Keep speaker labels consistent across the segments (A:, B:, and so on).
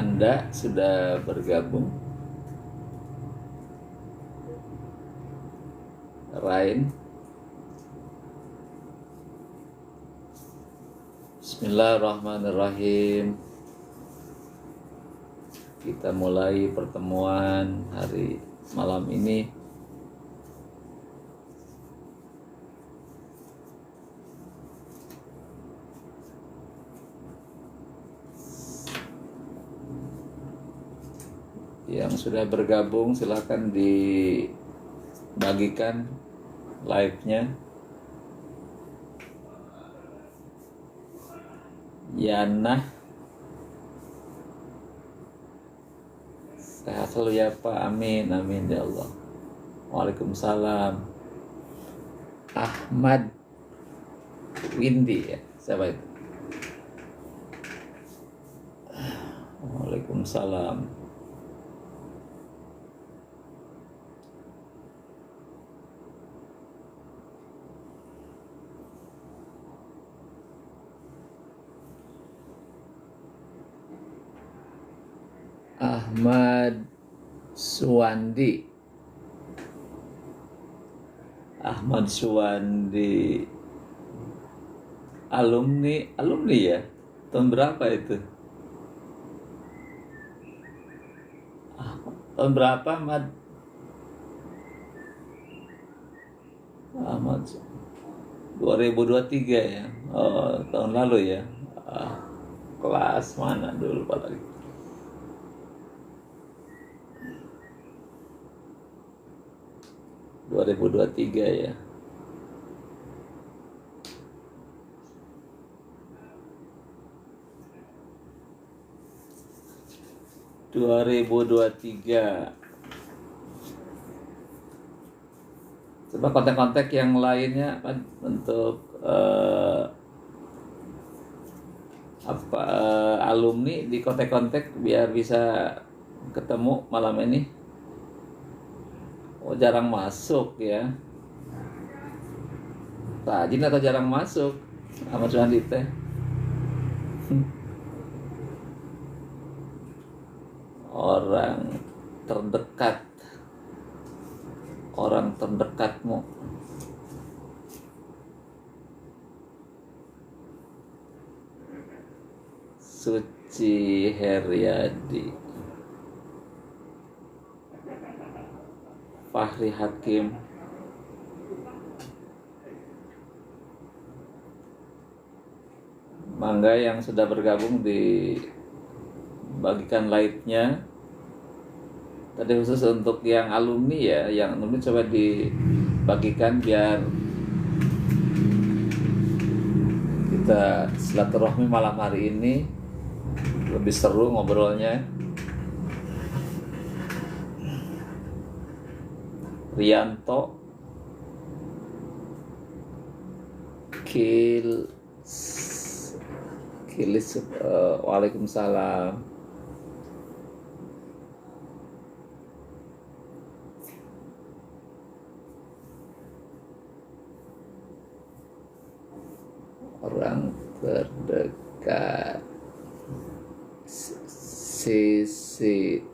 A: Anda sudah bergabung. Rain. Bismillahirrahmanirrahim. Kita mulai pertemuan hari malam ini. Yang sudah bergabung silakan dibagikan live-nya. Yana, sehat selalu ya Pak, amin, amin ya Allah. Waalaikumsalam. Ahmad Windy ya, siapa itu? Waalaikumsalam. Ahmad Suwandi. Ahmad Suwandi alumni ya, tahun berapa itu? Tahun berapa Ahmad? Ahmad 2023 ya. Oh, tahun lalu ya. Kelas mana dulu Pak lagi? Dua 2023 ya. Coba kontak-kontak yang lainnya untuk alumni di kontak-kontak biar bisa ketemu malam ini. Oh, jarang masuk ya. Rajin atau jarang masuk? Ahmad Suwandi teh. Orang terdekat. Orang terdekatmu. Suci Heriadi. Fahri Hakim. Mangga yang sudah bergabung dibagikan live-nya. Tadi khusus untuk yang alumni ya, yang alumni coba dibagikan biar kita silaturahmi malam hari ini lebih seru ngobrolnya. Rianto, Kilis, waalaikumsalam. Orang terdekat, sisi.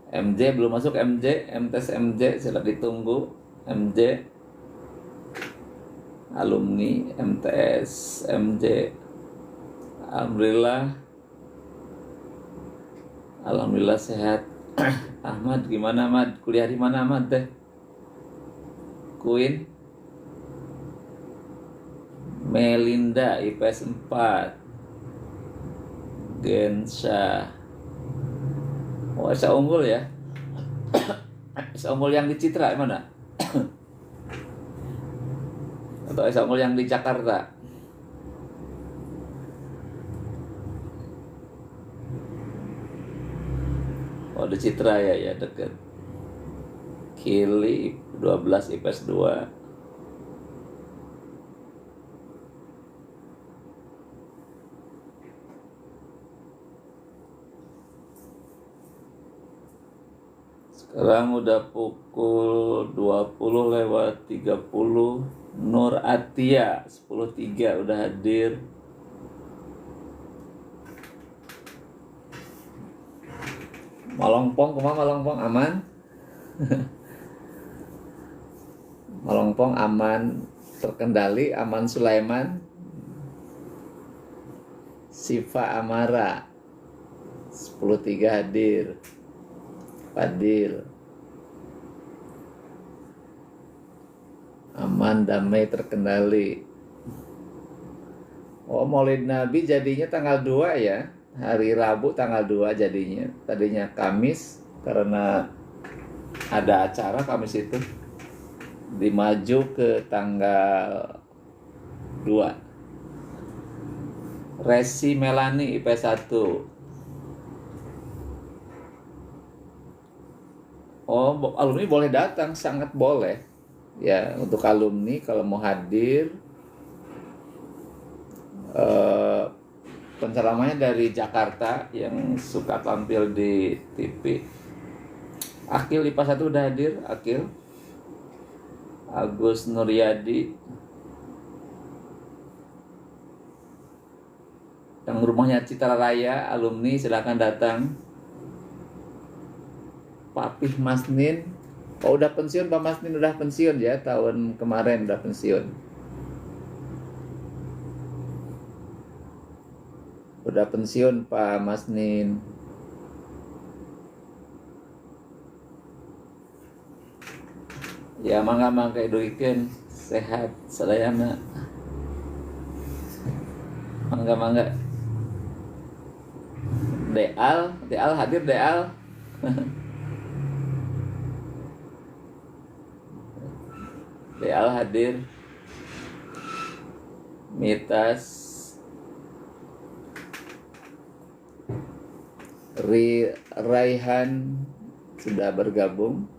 A: MJ belum masuk. MTes MJ silakan ditunggu. MJ alumni MTS MJ. Alhamdulillah sehat. Ahmad gimana Ahmad? Kuliah di mana Ahmad teh? Queen Melinda IPS 4. Gensha. Oh, Esa Unggul ya. Esa Unggul yang di Citra mana? Atau Esa Unggul yang di Jakarta? Oh, di Citra ya deket. Kili 12 IPS 2. Sekarang udah pukul 20:30. Nur Atia 10.3 udah hadir. Malongpong kumaha Malongpong aman? Malongpong aman terkendali, aman Sulaiman. Siva Amara 10.3 hadir. Fadil aman, damai, terkendali. Oh, Maulid Nabi jadinya tanggal 2 ya. Hari Rabu tanggal 2 jadinya. Tadinya Kamis karena ada acara Kamis itu. Dimaju ke tanggal 2. Resi Melani IP 1. Oh, alumni boleh datang, sangat boleh. Ya, untuk alumni kalau mau hadir, penceramahnya dari Jakarta yang suka tampil di TV. Akil IPA 1 udah hadir, Akil. Agus Nuryadi. Yang rumahnya Citra Raya, alumni silakan datang. Papih Masnin. Oh, udah pensiun Pak Masnin, udah pensiun ya, tahun kemarin udah pensiun. Udah pensiun Pak Masnin. Ya mangga eduikeun sehat sadayana. Mangga. Deal hadir Deal. Deal hadir. Mitas. Raihan sudah bergabung.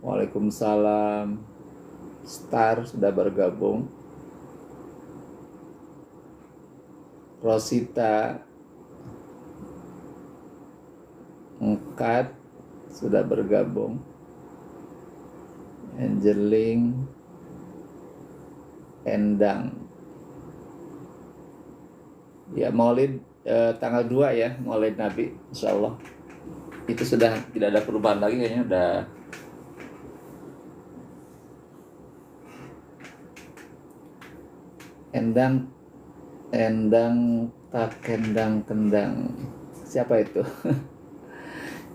A: Waalaikumsalam. Star sudah bergabung. Rosita Engkat sudah bergabung. Angeling Endang. Ya, Maulid tanggal 2 ya, Maulid Nabi insyaallah. Itu sudah tidak ada perubahan lagi kayaknya, udah Endang tak kendang. Siapa itu?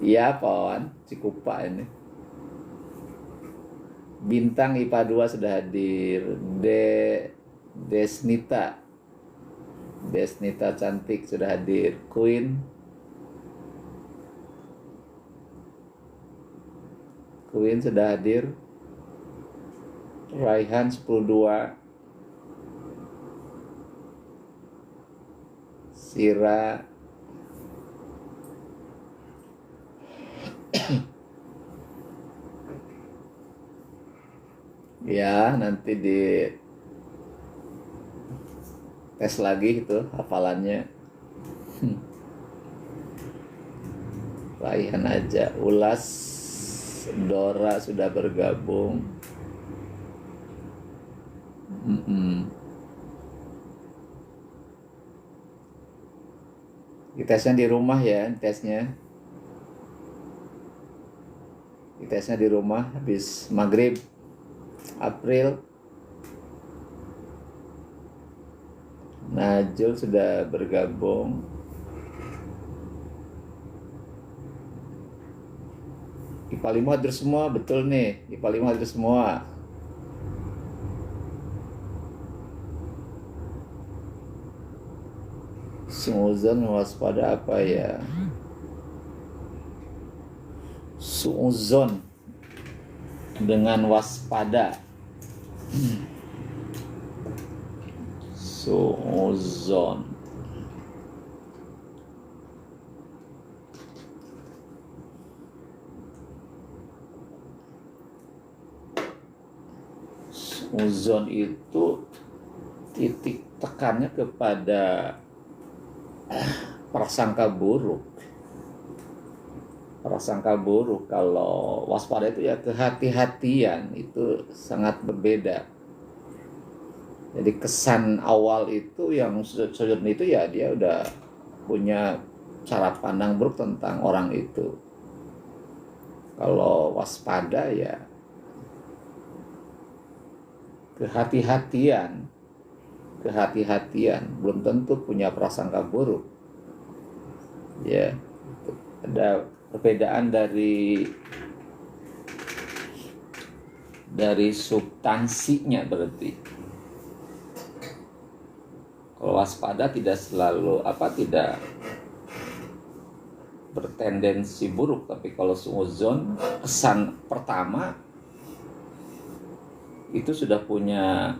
A: Iya, Pon Cikupa ini. Bintang IPA 2 sudah hadir. Desnita cantik sudah hadir. Queen sudah hadir. Raihan 10.2. Sira ya, nanti di tes lagi itu hafalannya. Raihan aja. Ulas Dora sudah bergabung. Tesnya di rumah ya, tesnya di rumah habis maghrib. April. Najul sudah bergabung. IPA 5 hadir semua, betul nih. IPA 5 hadir semua. Suuzon waspada apa ya? Suuzon dengan waspada. Suuzon. Suuzon itu titik tekannya kepada prasangka buruk. prasangka buruk. Kalau waspada itu ya kehati-hatian, itu sangat berbeda. Jadi kesan awal itu yang sujud itu ya dia udah punya cara pandang buruk tentang orang itu. Kalau waspada ya kehati-hatian, belum tentu punya prasangka buruk. Ya, ada perbedaan dari substansinya berarti. Kalau waspada tidak selalu tidak bertendensi buruk, tapi kalau suudzon kesan pertama itu sudah punya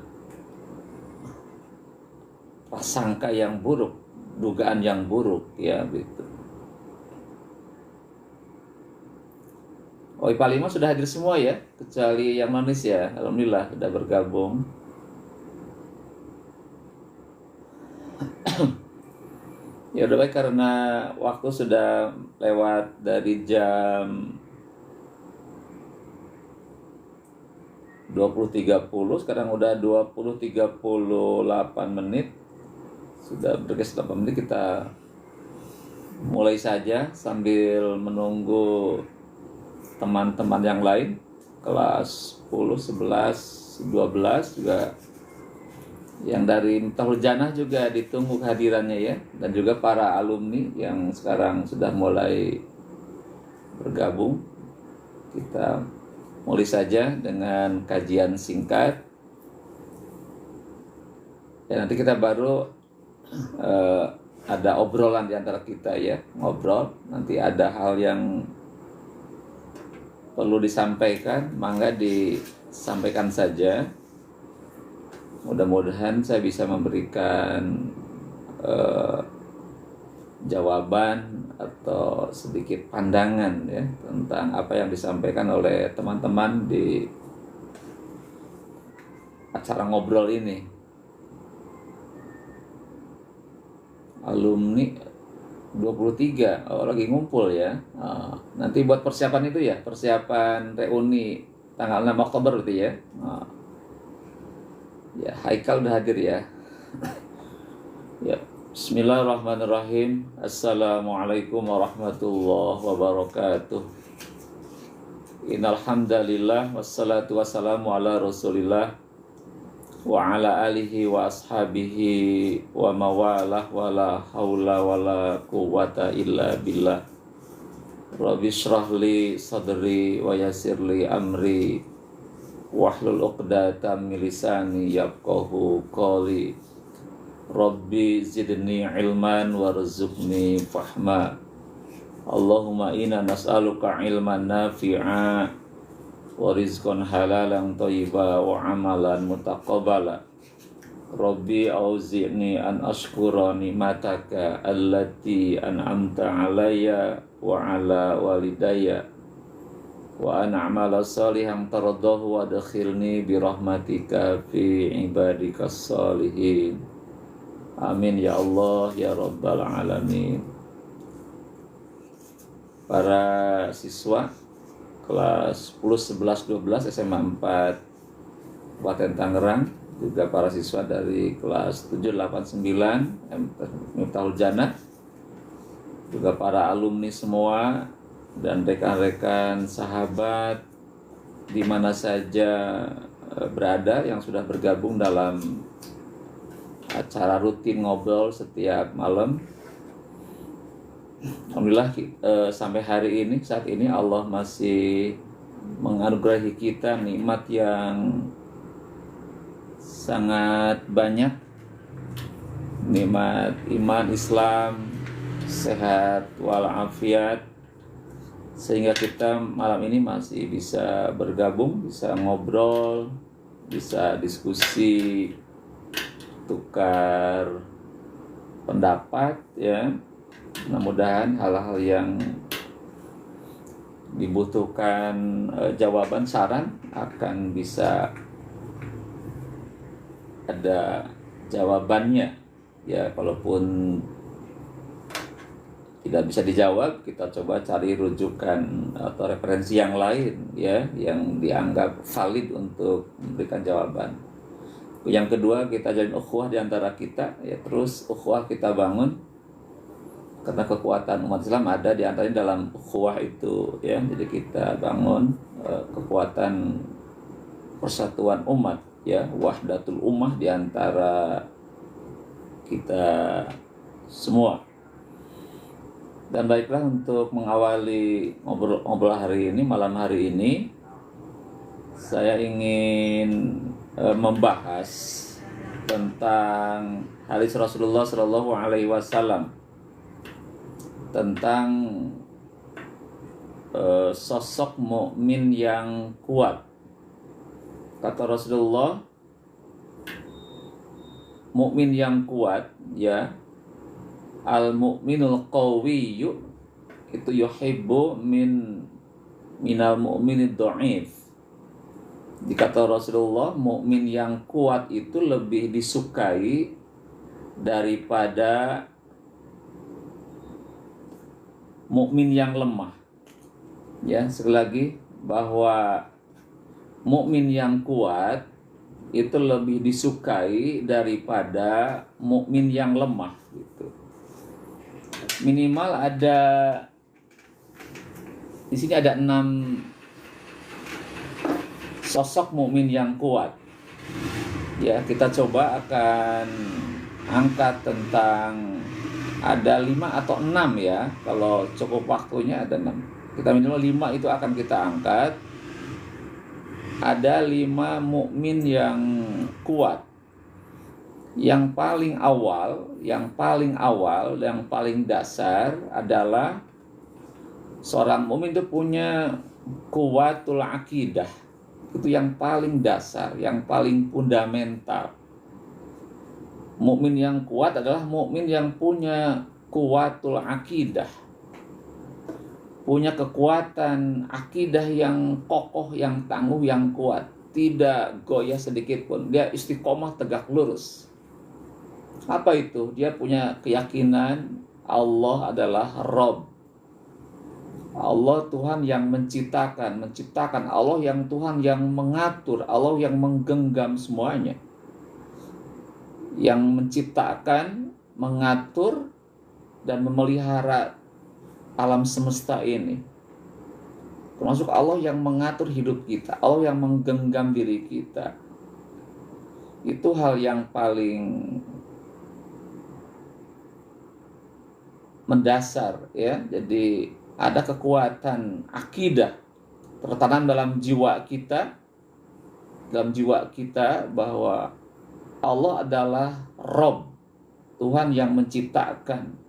A: prasangka yang buruk, dugaan yang buruk ya gitu. Oh, IPA 5 sudah hadir semua ya, kecuali yang manis ya. Alhamdulillah sudah bergabung. Ya udah baik, karena waktu sudah lewat dari jam 20.30, sekarang udah 20.38 menit. Sudah bergeser 8 menit, kita mulai saja sambil menunggu teman-teman yang lain kelas 10, 11, 12 juga. Yang dari Miftahul Jannah juga ditunggu kehadirannya ya, dan juga para alumni yang sekarang sudah mulai bergabung. Kita mulai saja dengan kajian singkat. Ya, nanti kita baru ada obrolan di antara kita ya, ngobrol. Nanti ada hal yang perlu disampaikan, mangga disampaikan saja. Mudah-mudahan saya bisa memberikan jawaban atau sedikit pandangan ya tentang apa yang disampaikan oleh teman-teman di acara ngobrol ini. Alumni 23, lagi ngumpul ya. Nanti buat persiapan itu ya, persiapan reuni tanggal 6 Oktober berarti ya. Ya, Haikal udah hadir ya. Ya, bismillahirrahmanirrahim. Assalamualaikum warahmatullahi wabarakatuh. Innal hamdalillah wassalatu wassalamu ala Rasulillah wa ala alihi wa ashabihi wa mawalah wa la haula wa la quwwata illa billah. Rabbi shrah li sadri wa yassir li amri wahlul 'uqdatam min lisani yafqahu qawli. Rabbi zidni ilman warzuqni fahma. Allahumma inna nas'aluka ilman nafi'a wa rizqan halalan thayyiba wa amalan mutaqabbala. Rabbi auzi'ni an ashkura ni'mataka allati an'amta alayya wa ala walidayya wa an a'mala salihan taradahu wa adkhilni bi rahmatika fi ibadikas salihin. Amin ya Allah ya rabbal alamin. Para siswa kelas 10, 11, 12 SMA 4 Kabupaten Tangerang, juga para siswa dari kelas 7, 8, 9 Miftahul Jannah, juga para alumni semua dan rekan-rekan sahabat di mana saja berada yang sudah bergabung dalam acara rutin ngobrol setiap malam. Alhamdulillah sampai hari ini, saat ini Allah masih menganugerahi kita nikmat yang sangat banyak. Nikmat iman, Islam, sehat walafiat, sehingga kita malam ini masih bisa bergabung, bisa ngobrol, bisa diskusi, tukar pendapat ya. Mudah-mudahan hal-hal yang dibutuhkan jawaban, saran akan bisa ada jawabannya ya, kalaupun tidak bisa dijawab, kita coba cari rujukan atau referensi yang lain ya, yang dianggap valid untuk memberikan jawaban. Yang kedua, kita jalin ukhuwah di antara kita ya, terus ukhuwah kita bangun karena kekuatan umat Islam ada di antaranya dalam ukhuwah itu ya. Jadi kita bangun kekuatan persatuan umat ya, wahdatul ummah di antara kita semua. Dan baiklah, untuk mengawali ngobrol hari ini, malam hari ini, saya ingin membahas tentang hadis Rasulullah Shallallahu Alaihi Wasallam tentang sosok mukmin yang kuat. Kata Rasulullah, mukmin yang kuat ya, al-mu'minul qawiyyu itu yuhibbu minal mu'minid dha'if. Dikata Rasulullah, mukmin yang kuat itu lebih disukai daripada mukmin yang lemah. Ya, sekali lagi, bahwa mukmin yang kuat itu lebih disukai daripada mukmin yang lemah gitu. Minimal ada di sini ada 6 sosok mukmin yang kuat. Ya, kita coba akan angkat tentang ada 5 atau 6 ya. Kalau cukup waktunya ada 6. Kita minimal 5 itu akan kita angkat. Ada 5 mukmin yang kuat. Yang paling awal, yang paling dasar adalah seorang mukmin itu punya kuwatul akidah. Itu yang paling dasar, yang paling fundamental. Mukmin yang kuat adalah mukmin yang punya kuwatul akidah. Punya kekuatan akidah yang kokoh, yang tangguh, yang kuat. Tidak goyah sedikit pun. Dia istiqomah tegak lurus. Apa itu? Dia punya keyakinan Allah adalah Rabb. Allah Tuhan yang menciptakan. Allah yang Tuhan yang mengatur. Allah yang menggenggam semuanya. Yang menciptakan, mengatur, dan memelihara alam semesta ini. Termasuk Allah yang mengatur hidup kita, Allah yang menggenggam diri kita. Itu hal yang paling mendasar ya. Jadi ada kekuatan akidah tertanam dalam jiwa kita bahwa Allah adalah Rabb, Tuhan yang menciptakan.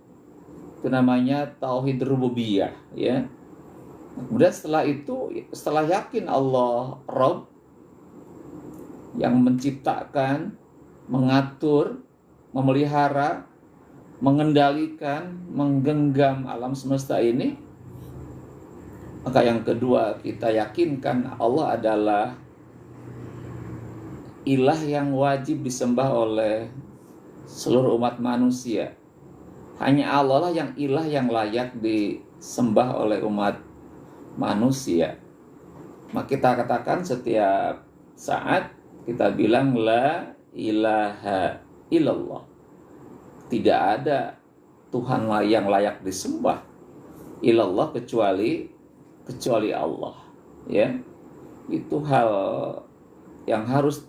A: Itu namanya tauhid rububiyah ya. Kemudian setelah yakin Allah Rabb yang menciptakan, mengatur, memelihara, mengendalikan, menggenggam alam semesta ini, maka yang kedua kita yakinkan Allah adalah ilah yang wajib disembah oleh seluruh umat manusia. Hanya Allah lah yang ilah yang layak disembah oleh umat manusia. Maka kita katakan setiap saat, kita bilang la ilaha illallah. Tidak ada Tuhan yang layak disembah illallah kecuali Allah ya. Itu hal yang harus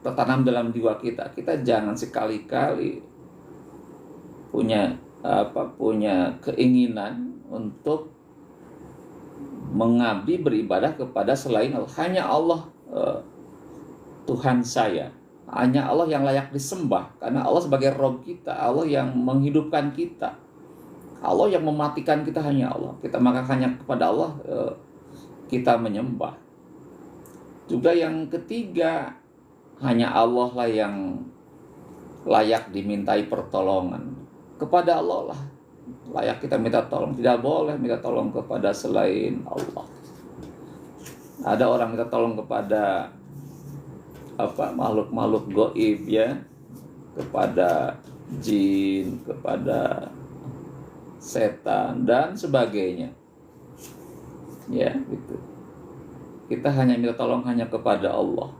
A: tertanam dalam jiwa kita. Kita jangan sekali-kali punya keinginan untuk mengabdi beribadah kepada selain Allah. Hanya Allah Tuhan saya. Hanya Allah yang layak disembah. Karena Allah sebagai Rabb kita, Allah yang menghidupkan kita, Allah yang mematikan kita, hanya Allah. Maka hanya kepada Allah kita menyembah. Juga yang ketiga, hanya Allah lah yang layak dimintai pertolongan. Kepada Allah lah layak kita minta tolong. Tidak boleh minta tolong kepada selain Allah. Ada orang minta tolong kepada makhluk-makhluk gaib, ya, kepada jin, kepada setan dan sebagainya. Ya, gitu. Kita hanya minta tolong hanya kepada Allah.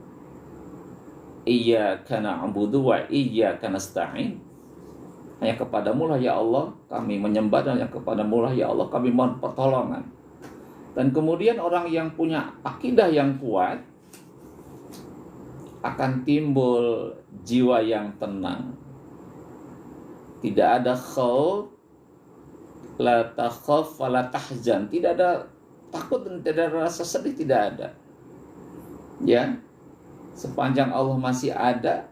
A: Iyyaka na'budu wa iyyaka nasta'in. Hanya kepadamu lah ya Allah kami menyembah, dan hanya kepadamu lah ya Allah kami mohon pertolongan. Dan kemudian orang yang punya akidah yang kuat akan timbul jiwa yang tenang. Tidak ada khauf, la takhaf wa la tahzan. Tidak ada takut dan tidak ada rasa sedih, tidak ada. Ya. Sepanjang Allah masih ada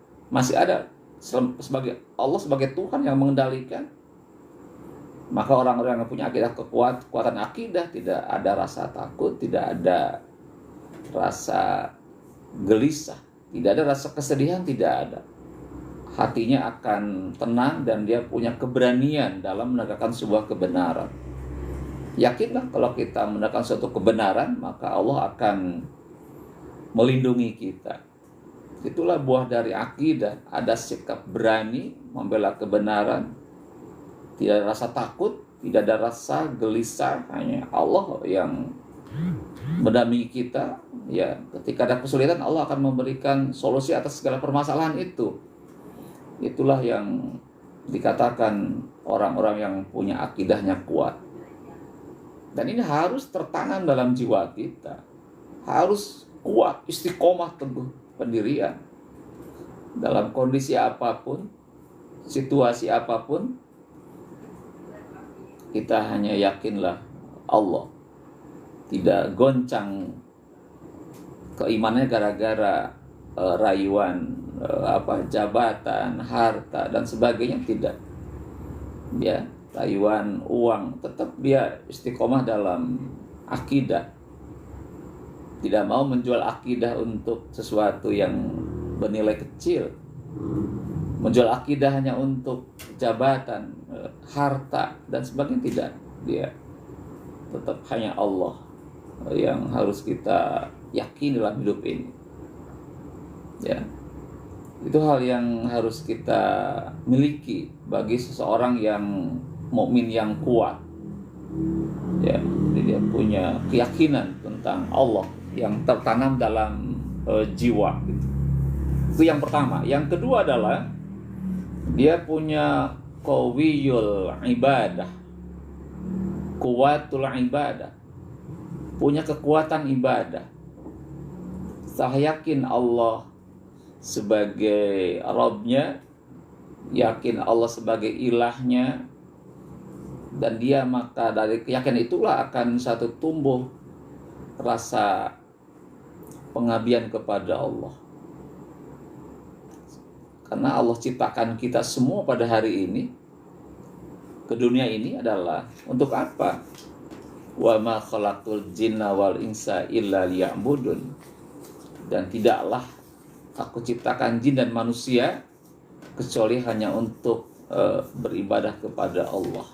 A: sebagai Allah sebagai Tuhan yang mengendalikan, maka orang-orang yang punya akidah kekuatan akidah, tidak ada rasa takut, tidak ada rasa gelisah, tidak ada rasa kesedihan, tidak ada. Hatinya akan tenang dan dia punya keberanian dalam menegakkan sebuah kebenaran. Yakinlah kalau kita menegakkan suatu kebenaran, maka Allah akan melindungi kita. Itulah buah dari akidah, ada sikap berani membela kebenaran, tidak ada rasa takut, tidak ada rasa gelisah, hanya Allah yang mendampingi kita. Ya, ketika ada kesulitan, Allah akan memberikan solusi atas segala permasalahan itu. Itulah yang dikatakan orang-orang yang punya akidahnya kuat. Dan ini harus tertanam dalam jiwa kita, harus kuat, istiqomah, teguh pendirian dalam kondisi apapun, situasi apapun. Kita hanya yakinlah Allah, tidak goncang keimanannya gara-gara rayuan jabatan, harta dan sebagainya, tidak. Ya, rayuan uang, tetap dia istiqomah dalam akidah. Tidak mau menjual akidah untuk sesuatu yang bernilai kecil. Menjual akidah hanya untuk jabatan, harta, dan sebagainya, tidak. Dia tetap hanya Allah yang harus kita yakini dalam hidup ini. Ya, itu hal yang harus kita miliki bagi seseorang yang mukmin yang kuat. Ya, dia punya keyakinan tentang Allah yang tertanam dalam jiwa. Itu yang pertama. Yang kedua adalah dia punya qawiyul ibadah, kuwatul ibadah, punya kekuatan ibadah. Saya yakin Allah sebagai Rabbnya, yakin Allah sebagai ilahnya, dan dia maka dari keyakinan itulah akan satu tumbuh rasa pengabdian kepada Allah. Karena Allah ciptakan kita semua pada hari ini ke dunia ini adalah untuk apa? Wa ma khalaqtul jinna wal insa illa liya'budun. Dan tidaklah aku ciptakan jin dan manusia kecuali hanya untuk beribadah kepada Allah.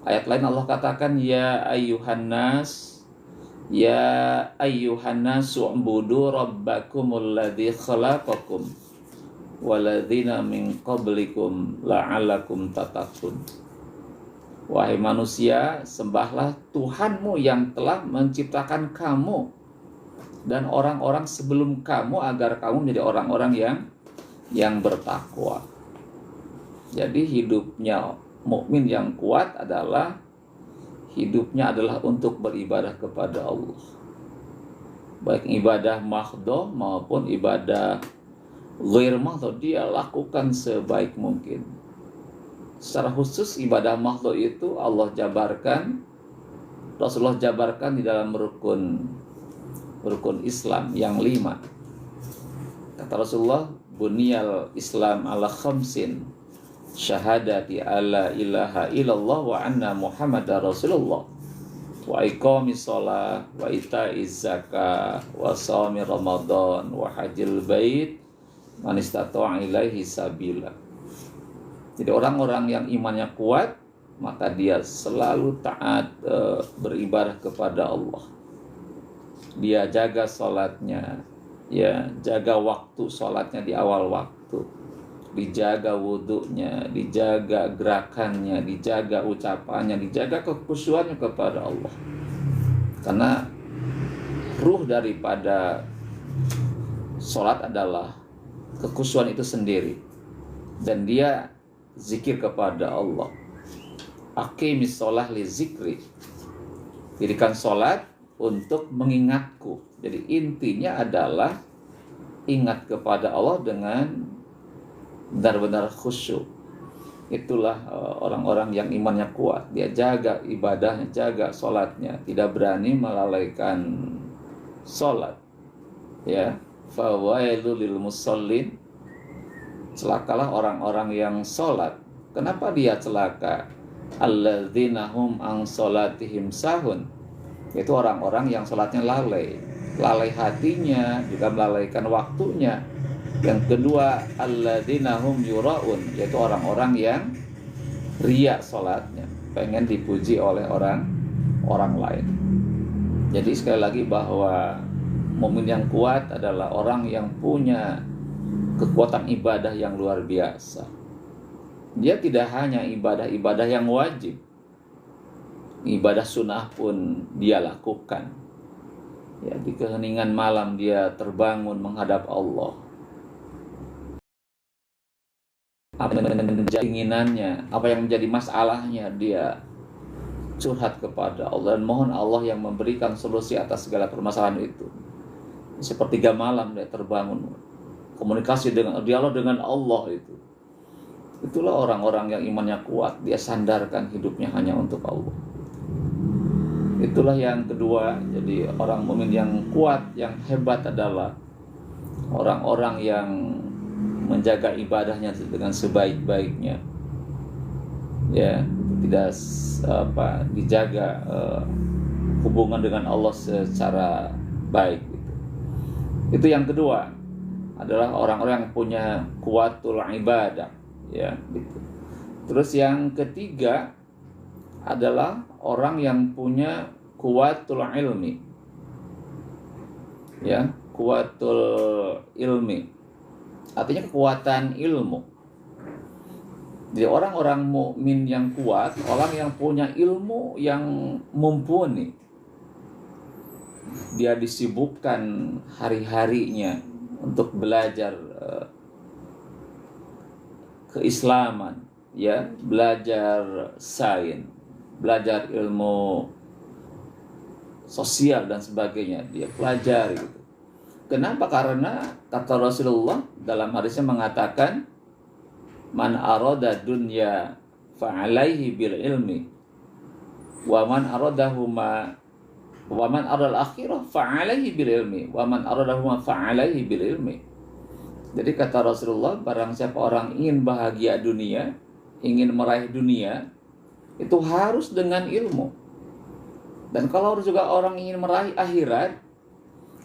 A: Ayat lain Allah katakan, ya ayyuhan nasu u'budu rabbakumul ladzi khalaqakum waladzina min qablikum la'allakum tattaqun. Wahai manusia, sembahlah Tuhanmu yang telah menciptakan kamu dan orang-orang sebelum kamu agar kamu menjadi orang-orang yang bertakwa. Jadi hidupnya mukmin yang kuat adalah hidupnya adalah untuk beribadah kepada Allah. Baik ibadah mahdhah maupun ibadah ghair mahdhah, dia lakukan sebaik mungkin. Secara khusus ibadah mahdhah itu Allah jabarkan, Rasulullah jabarkan di dalam rukun Islam yang 5. Kata Rasulullah, buniyal Islam ala khamsin, syahadati alla ilaha illallah wa anna muhammadar rasulullah wa iqamis shalah wa itaiz zakah wa shaumi ramadan wa hajjil bait man istata'a ilaihi sabila. Jadi orang-orang yang imannya kuat, maka dia selalu taat beribadah kepada Allah. Dia jaga sholatnya, ya, jaga waktu sholatnya di awal waktu. dijaga wudhunya, dijaga gerakannya, dijaga ucapannya, dijaga kekhusyuannya kepada Allah. Karena ruh daripada sholat adalah kekhusyuan itu sendiri, dan dia zikir kepada Allah. Aqimis sholah li zikri, dirikan sholat untuk mengingatku. Jadi intinya adalah ingat kepada Allah dengan benar-benar khusyuk. Itulah orang-orang yang imannya kuat. Dia jaga ibadahnya, jaga sholatnya, tidak berani melalaikan sholat. Ya, fawailul lil musallin, celakalah orang-orang yang sholat. Kenapa dia celaka? Alladzina hum an sholatihim sahun, itu orang-orang yang sholatnya lalai hatinya, juga melalaikan waktunya. Yang kedua, alladzina hum yuraun, yaitu orang-orang yang riya sholatnya, pengen dipuji oleh orang lain. Jadi sekali lagi bahwa mukmin yang kuat adalah orang yang punya kekuatan ibadah yang luar biasa. Dia tidak hanya ibadah-ibadah yang wajib, ibadah sunnah pun dia lakukan. Ya, di keheningan malam dia terbangun menghadap Allah. Apa yang menjadi keinginannya, apa yang menjadi masalahnya, dia curhat kepada Allah dan mohon Allah yang memberikan solusi atas segala permasalahan itu. Sepertiga malam dia terbangun, komunikasi dengan dialog dengan Allah itu. Itulah orang-orang yang imannya kuat, dia sandarkan hidupnya hanya untuk Allah. Itulah yang kedua. Jadi orang mukmin yang kuat, yang hebat adalah orang-orang yang menjaga ibadahnya dengan sebaik-baiknya. Ya, tidak dijaga hubungan dengan Allah secara baik. Itu yang kedua, adalah orang-orang yang punya kuatul ibadah. Ya, gitu. Terus yang ketiga adalah orang yang punya kuatul ilmi. Ya, kuatul ilmi artinya kekuatan ilmu. Jadi orang-orang mukmin yang kuat, orang yang punya ilmu yang mumpuni. Dia disibukkan hari-harinya untuk belajar keislaman, ya, belajar sains, belajar ilmu sosial dan sebagainya, dia pelajari gitu. Kenapa? Karena kata Rasulullah dalam hadisnya mengatakan, man arada dunya fa'alaihi bil ilmi wa man aradahuma wa man aradal akhirah fa'alaihi bil ilmi wa man aradahuma fa'alaihi bil ilmi. Jadi kata Rasulullah, barang siapa orang ingin bahagia dunia, ingin meraih dunia, itu harus dengan ilmu. Dan kalau juga orang ingin meraih akhirat,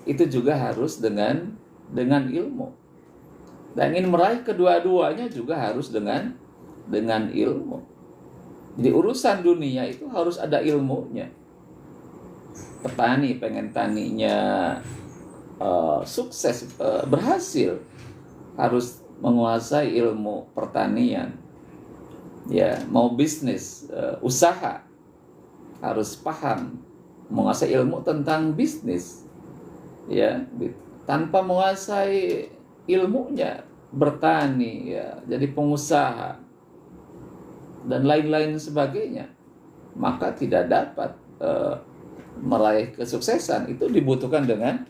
A: itu juga harus dengan ilmu. Dan ingin meraih kedua-duanya juga harus dengan ilmu. Jadi urusan dunia itu harus ada ilmunya. Petani pengen taninya sukses, berhasil, harus menguasai ilmu pertanian. Ya, mau bisnis, usaha, harus paham, menguasai ilmu tentang bisnis. Ya, tanpa menguasai ilmunya, bertani, ya, jadi pengusaha dan lain-lain sebagainya, maka tidak dapat meraih kesuksesan. Itu dibutuhkan dengan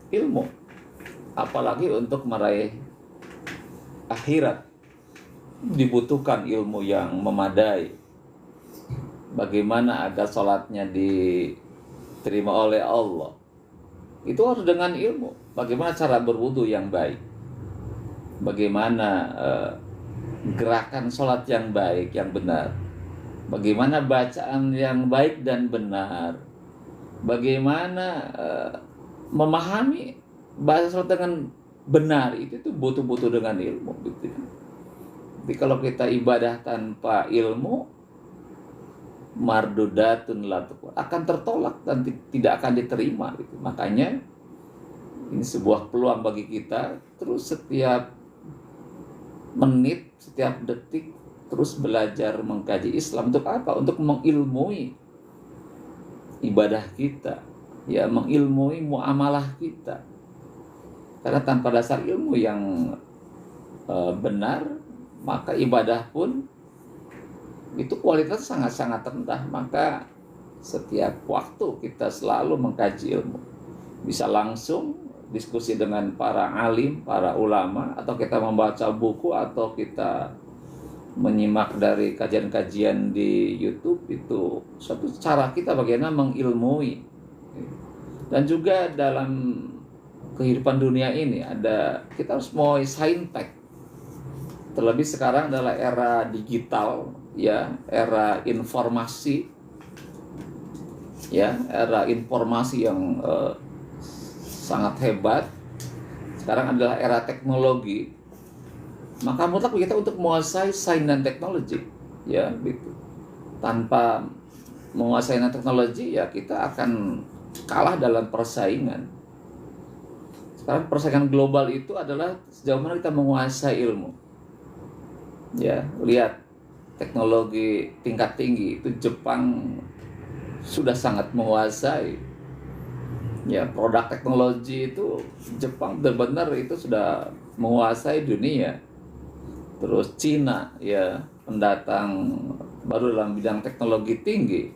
A: ilmu, apalagi untuk meraih akhirat dibutuhkan ilmu yang memadai. Bagaimana agar sholatnya diterima oleh Allah, itu harus dengan ilmu. Bagaimana cara berwudu yang baik, bagaimana gerakan sholat yang baik, yang benar, bagaimana bacaan yang baik dan benar, bagaimana memahami bahasa sholat dengan benar, itu butuh dengan ilmu gitu. Jadi kalau kita ibadah tanpa ilmu, mardudatun la tuqbal, akan tertolak dan tidak akan diterima gitu. Makanya ini sebuah peluang bagi kita terus setiap menit, setiap detik terus belajar mengkaji Islam. Untuk apa? Untuk mengilmui ibadah kita, ya, mengilmui muamalah kita. Karena tanpa dasar ilmu yang benar, maka ibadah pun itu kualitas sangat-sangat rendah. Maka setiap waktu kita selalu mengkaji ilmu. Bisa langsung diskusi dengan para alim, para ulama, atau kita membaca buku, atau kita menyimak dari kajian-kajian di YouTube. Itu suatu cara kita bagaimana mengilmui. Dan juga dalam kehidupan dunia ini kita harus mau saintek. Terlebih sekarang adalah era digital, ya, era informasi, ya, era informasi yang sangat hebat. Sekarang adalah era teknologi. Maka mutlak kita untuk menguasai sains dan teknologi, ya, gitu. Tanpa menguasai teknologi, ya, kita akan kalah dalam persaingan. Sekarang persaingan global itu adalah sejauh mana kita menguasai ilmu. Ya, lihat teknologi tingkat tinggi itu Jepang sudah sangat menguasai. Ya, produk teknologi itu Jepang benar-benar itu sudah menguasai dunia. Terus Cina, ya, pendatang baru dalam bidang teknologi tinggi.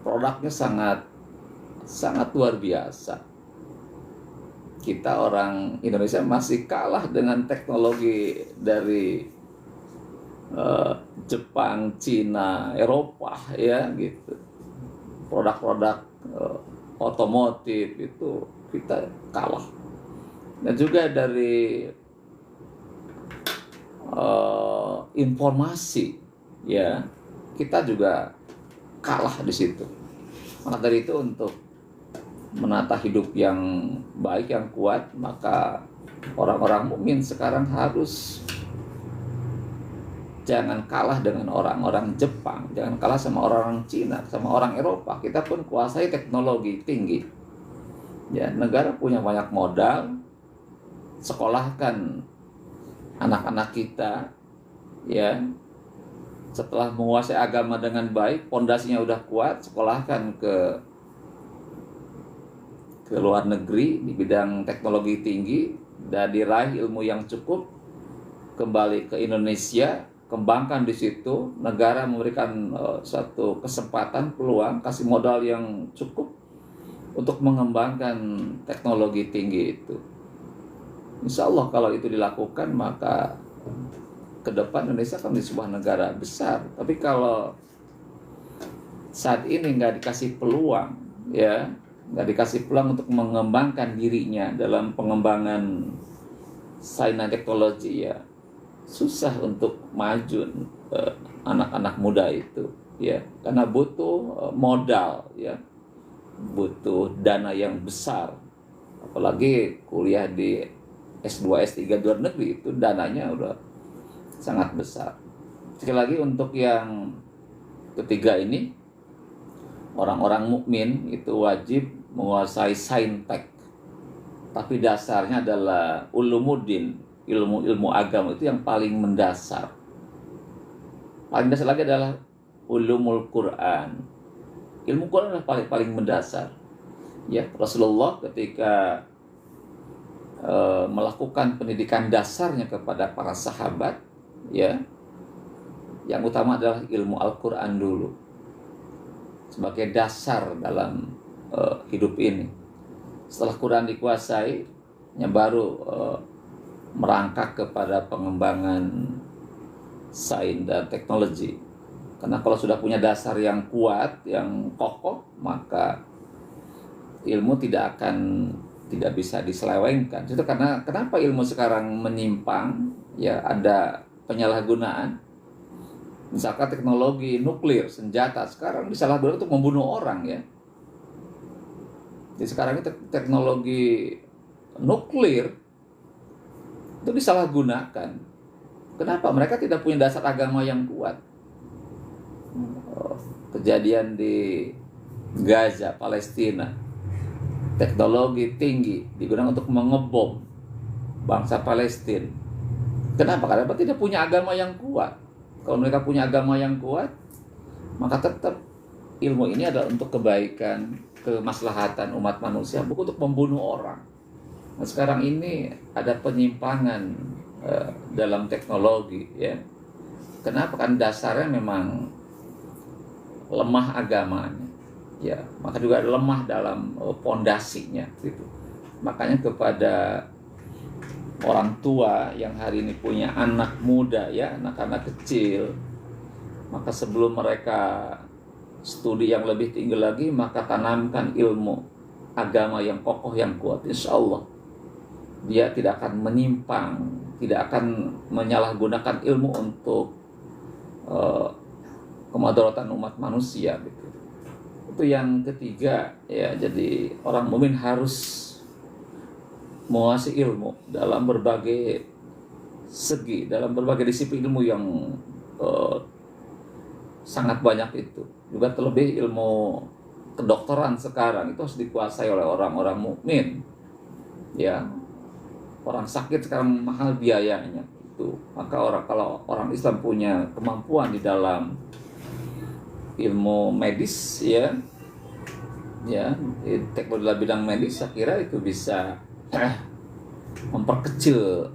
A: Produknya sangat luar biasa. Kita orang Indonesia masih kalah dengan teknologi dari Jepang, Cina, Eropa, ya, gitu. Produk-produk otomotif itu kita kalah. Dan juga dari informasi, ya, kita juga kalah di situ. Maka dari itu, untuk menata hidup yang baik, yang kuat, maka orang-orang mukmin sekarang harus jangan kalah dengan orang-orang Jepang, jangan kalah sama orang Cina, sama orang Eropa. Kita pun kuasai teknologi tinggi. Ya, negara punya banyak modal, sekolahkan anak-anak kita, ya. Setelah menguasai agama dengan baik, pondasinya udah kuat, sekolahkan ke luar negeri di bidang teknologi tinggi, dan diraih ilmu yang cukup, kembali ke Indonesia, kembangkan di situ. Negara memberikan satu kesempatan, peluang, kasih modal yang cukup untuk mengembangkan teknologi tinggi itu. Insya Allah kalau itu dilakukan, maka ke depan Indonesia akan menjadi sebuah negara besar. Tapi kalau saat ini nggak dikasih peluang, ya, nggak dikasih peluang untuk mengembangkan dirinya dalam pengembangan sains dan teknologi, ya, susah untuk maju anak-anak muda itu, ya, karena butuh modal, ya, butuh dana yang besar. Apalagi kuliah di S2, S3 di luar negeri, itu dananya udah sangat besar. Sekali lagi, untuk yang ketiga ini, orang-orang mukmin itu wajib menguasai saintek. Tapi dasarnya adalah ulumuddin, ilmu agama itu yang paling mendasar. Paling dasar lagi adalah ulumul Quran. Ilmu Quran adalah paling mendasar. Ya, Rasulullah ketika melakukan pendidikan dasarnya kepada para sahabat, ya, yang utama adalah ilmu Al-Quran dulu sebagai dasar dalam hidup ini. Setelah Quran dikuasai, baru merangkak kepada pengembangan sains dan teknologi. Karena kalau sudah punya dasar yang kuat, yang kokoh, maka ilmu tidak bisa diselewengkan. Itu karena kenapa ilmu sekarang menyimpang, ya, ada penyalahgunaan. Misalkan teknologi nuklir, senjata sekarang disalahgunakan untuk membunuh orang, ya. Jadi sekarang ini teknologi nuklir itu disalahgunakan. Kenapa? Mereka tidak punya dasar agama yang kuat. Kejadian di Gaza, Palestina, teknologi tinggi digunakan untuk mengebom bangsa Palestina. Kenapa? Karena mereka tidak punya agama yang kuat. Kalau mereka punya agama yang kuat, maka tetap ilmu ini adalah untuk kebaikan, kemaslahatan umat manusia, bukan untuk membunuh orang. Nah, sekarang ini ada penyimpangan dalam teknologi, ya. Kenapa? Kan dasarnya memang lemah agamanya, ya. Maka juga lemah dalam pondasinya, gitu. Makanya kepada orang tua yang hari ini punya anak muda, ya, anak-anak kecil, maka sebelum mereka studi yang lebih tinggi lagi, maka tanamkan ilmu agama yang kokoh, yang kuat. Insya Allah dia tidak akan menyimpang, tidak akan menyalahgunakan ilmu untuk kemadaratan umat manusia, gitu. Itu yang ketiga, ya. Jadi orang mukmin harus menguasai ilmu dalam berbagai segi, dalam berbagai disiplin ilmu yang sangat banyak itu. Juga terlebih ilmu kedokteran sekarang itu harus dikuasai oleh orang-orang mukmin, ya. Orang sakit sekarang mahal biayanya itu. Maka kalau orang Islam punya kemampuan di dalam ilmu medis, ya, teknologi dalam bidang medis, saya kira itu bisa memperkecil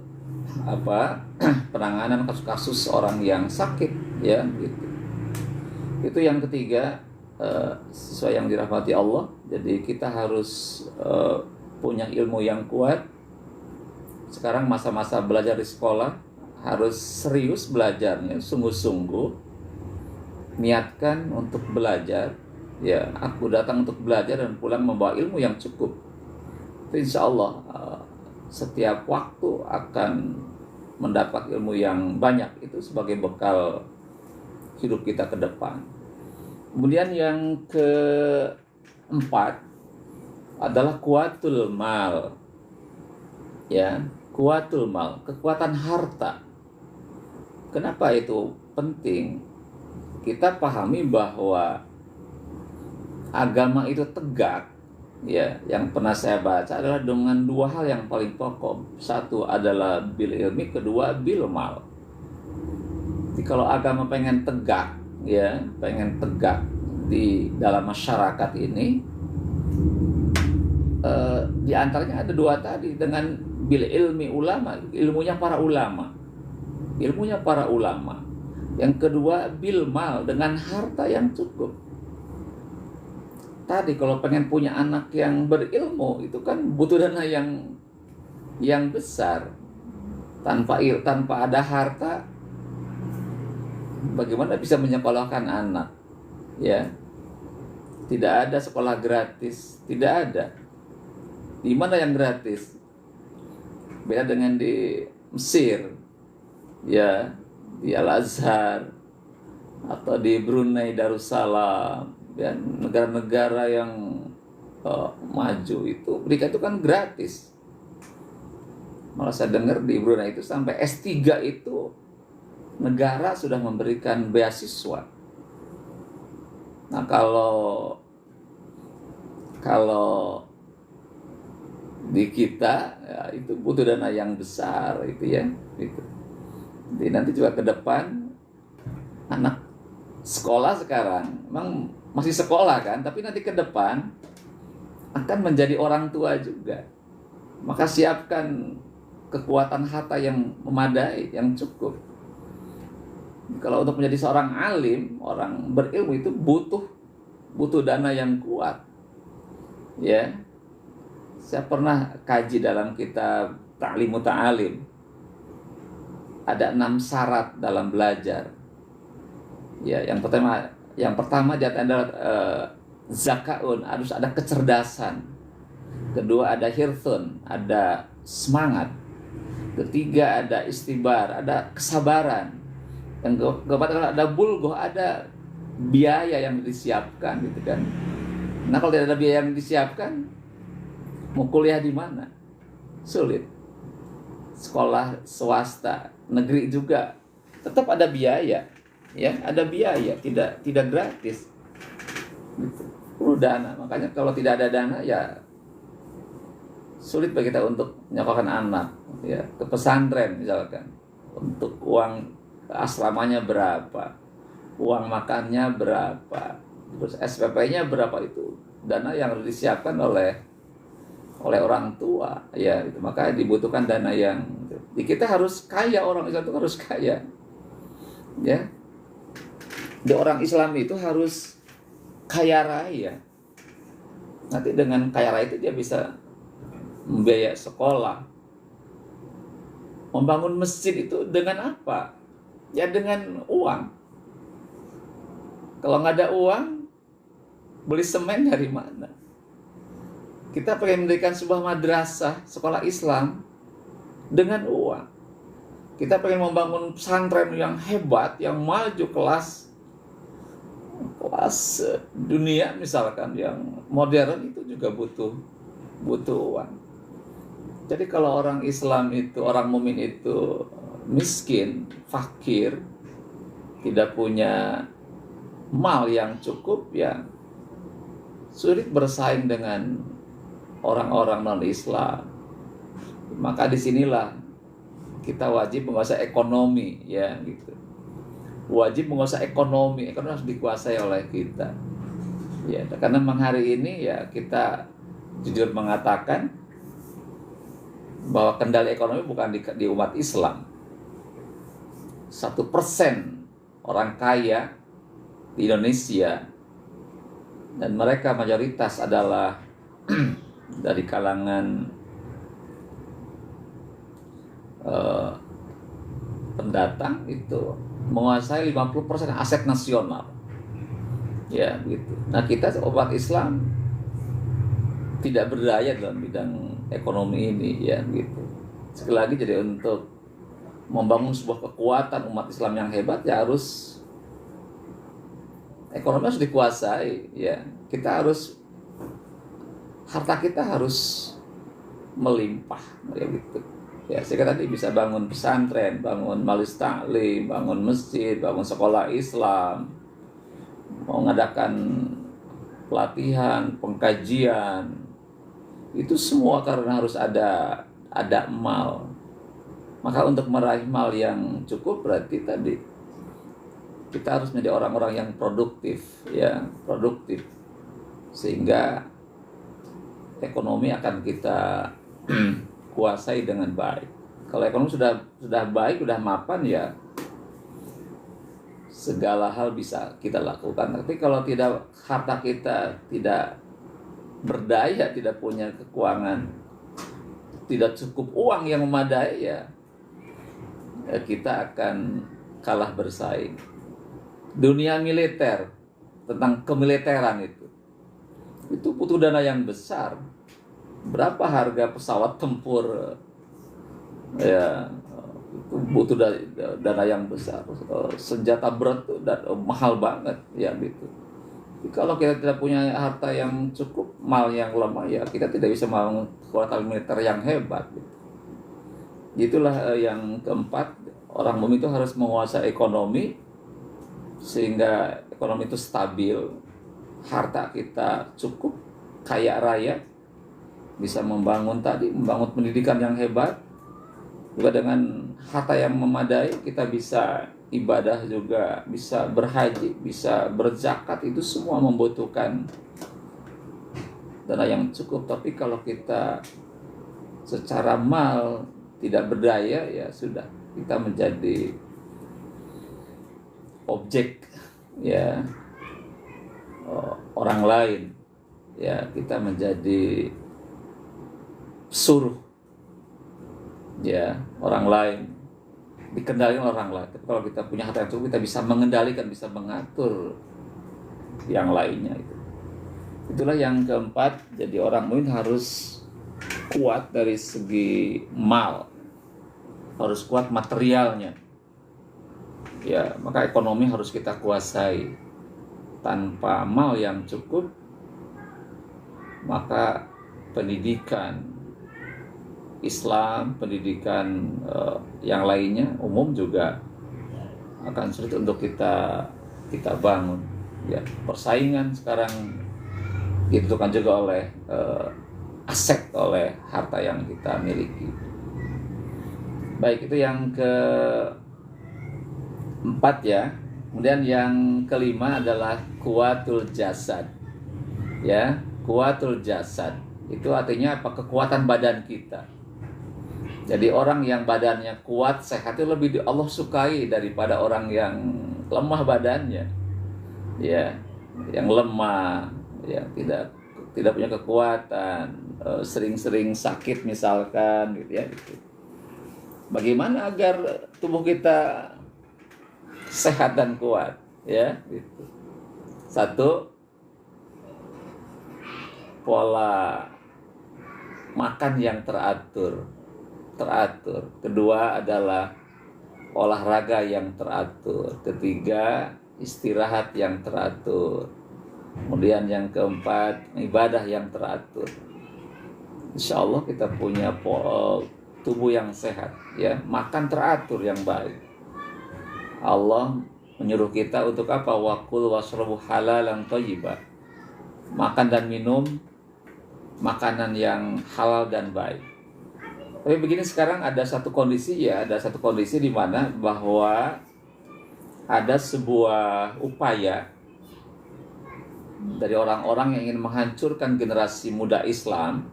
A: penanganan kasus-kasus orang yang sakit, ya, gitu. Itu yang ketiga, sesuai yang dirahmati Allah. Jadi kita harus punya ilmu yang kuat. Sekarang masa-masa belajar di sekolah, harus serius belajarnya, sungguh-sungguh, niatkan untuk belajar, ya. Aku datang untuk belajar dan pulang membawa ilmu yang cukup. Insya Allah setiap waktu akan mendapat ilmu yang banyak, itu sebagai bekal hidup kita ke depan. Kemudian yang keempat adalah kuatul mal, ya. Kuatul mal, kekuatan harta. Kenapa itu penting? Kita pahami bahwa agama itu tegak, ya. Yang pernah saya baca adalah dengan dua hal yang paling pokok. Satu adalah bil ilmi, kedua bil mal. Jadi kalau agama pengen tegak, ya, pengen tegak di dalam masyarakat ini, di antaranya ada dua tadi, dengan bil ilmi ulama, ilmunya para ulama. Yang kedua bil mal, dengan harta yang cukup. Tadi kalau pengen punya anak yang berilmu, itu kan butuh dana yang besar. Tanpa ada harta, bagaimana bisa menyekolahkan anak, ya? Tidak ada sekolah gratis, tidak ada. Di mana yang gratis? Beda dengan di Mesir, ya, di Al-Azhar, atau di Brunei Darussalam, dan negara-negara yang maju itu pendidikan itu kan gratis. Malah saya dengar di Brunei itu sampai S3 itu negara sudah memberikan beasiswa. Nah, kalau di kita, ya, itu butuh dana yang besar, itu, ya, gitu. Jadi nanti juga ke depan anak sekolah sekarang memang masih sekolah kan, tapi nanti ke depan akan menjadi orang tua juga. Maka siapkan kekuatan harta yang memadai, yang cukup. Kalau untuk menjadi seorang alim, orang berilmu, itu butuh dana yang kuat, ya. Saya pernah kaji dalam kitab Ta'limu Ta'alim. Ada 6 syarat dalam belajar. Ya, yang pertama adalah zakaun, harus ada kecerdasan. Kedua ada hirthun, ada semangat. Ketiga ada istibar, ada kesabaran. Yang keempat adalah ada bulgoh, ada biaya yang disiapkan, gitu kan. Nah, kalau tidak ada biaya yang disiapkan, mau kuliah di mana? Sulit. Sekolah swasta, negeri juga tetap ada biaya, ya, ada biaya, tidak gratis. Gitu. Perlu dana. Makanya kalau tidak ada dana, ya sulit bagi kita untuk menyekolahkan anak, ya, ke pesantren misalkan. untuk uang asramanya berapa, uang makannya berapa, terus SPP-nya berapa, itu dana yang harus disiapkan oleh orang tua, ya itu. Maka dibutuhkan dana yang kita harus kaya, orang Islam itu harus kaya, ya. Di orang Islam itu harus kaya raya. Nanti dengan kaya raya itu dia bisa membiayai sekolah, membangun masjid. Itu dengan apa? Ya dengan uang. Kalau nggak ada uang, beli semen dari mana? Kita pengen mendirikan sebuah madrasah, sekolah Islam dengan uang. Kita pengen membangun pesantren yang hebat, yang maju kelas dunia misalkan, yang modern, itu juga butuh uang. Jadi kalau orang Islam itu, orang mukmin itu miskin, fakir, tidak punya mal yang cukup, ya sulit bersaing dengan orang-orang non-Islam. Maka disinilah kita wajib menguasai ekonomi, ya gitu. Wajib menguasai ekonomi harus dikuasai oleh kita. Ya, karena memang hari ini ya kita jujur mengatakan bahwa kendali ekonomi bukan di umat Islam. 1% orang kaya di Indonesia, dan mereka mayoritas adalah dari kalangan pendatang, itu menguasai 50% aset nasional, ya gitu. Nah, kita umat Islam tidak berdaya dalam bidang ekonomi ini, ya gitu. Sekali lagi, jadi untuk membangun sebuah kekuatan umat Islam yang hebat, ya harus ekonomi harus dikuasai, ya. Kita harus, harta kita harus melimpah, ya gitu. Ya, sehingga tadi bisa bangun pesantren, bangun majelis taklim, bangun masjid, bangun sekolah Islam, mengadakan pelatihan, pengkajian. Itu semua karena harus ada mal. Maka untuk meraih mal yang cukup, berarti tadi kita harus menjadi orang-orang yang produktif, ya, produktif. Sehingga ekonomi akan kita kuasai dengan baik. Kalau ekonomi sudah baik, sudah mapan, ya segala hal bisa kita lakukan. Tapi kalau tidak, harta kita tidak berdaya, tidak punya keuangan, tidak cukup uang yang memadai, ya kita akan kalah bersaing. Dunia militer, tentang kemiliteran itu butuh dana yang besar. Berapa harga pesawat tempur, ya itu butuh dana yang besar. Senjata berat itu mahal banget, ya gitu. Kalau kita tidak punya harta yang cukup, mal yang lemah, ya kita tidak bisa membangun kekuatan militer yang hebat, gitu. Itulah yang keempat, orang mukmin itu harus menguasai ekonomi sehingga ekonomi itu stabil, harta kita cukup, kaya raya, bisa membangun pendidikan yang hebat. Juga dengan harta yang memadai, kita bisa ibadah juga, bisa berhaji, bisa berzakat. Itu semua membutuhkan dana yang cukup. Tapi kalau kita secara mal tidak berdaya, ya sudah, kita menjadi objek, ya, orang lain, ya kita menjadi suruh, ya orang lain, dikendalikan orang lain. Tapi kalau kita punya harta yang cukup, kita bisa mengendalikan, bisa mengatur yang lainnya. Itulah yang keempat. Jadi orang mukmin harus kuat dari segi mal, harus kuat materialnya, ya. Maka ekonomi harus kita kuasai. Tanpa mal yang cukup, maka pendidikan Islam, pendidikan yang lainnya umum juga akan sulit untuk kita bangun, ya. Persaingan sekarang ditentukan juga oleh aset, oleh harta yang kita miliki. Baik, itu yang keempat ya. Kemudian yang kelima adalah kuatul jasad. Ya, kuatul jasad. Itu artinya apa? Kekuatan badan kita. Jadi orang yang badannya kuat, sehat itu lebih Allah sukai daripada orang yang lemah badannya. Ya, yang lemah, yang tidak punya kekuatan, sering-sering sakit misalkan gitu ya gitu. Bagaimana agar tubuh kita sehat dan kuat ya gitu. Satu, pola makan yang teratur. Kedua adalah olahraga yang teratur. Ketiga, istirahat yang teratur. Kemudian yang keempat, ibadah yang teratur. Insya Allah kita punya tubuh yang sehat ya, makan teratur yang baik. Allah menyuruh kita untuk apa? Wakul washrabu halalan thayyiban. Makan dan minum makanan yang halal dan baik. Tapi begini, sekarang ada satu kondisi di mana bahwa ada sebuah upaya dari orang-orang yang ingin menghancurkan generasi muda Islam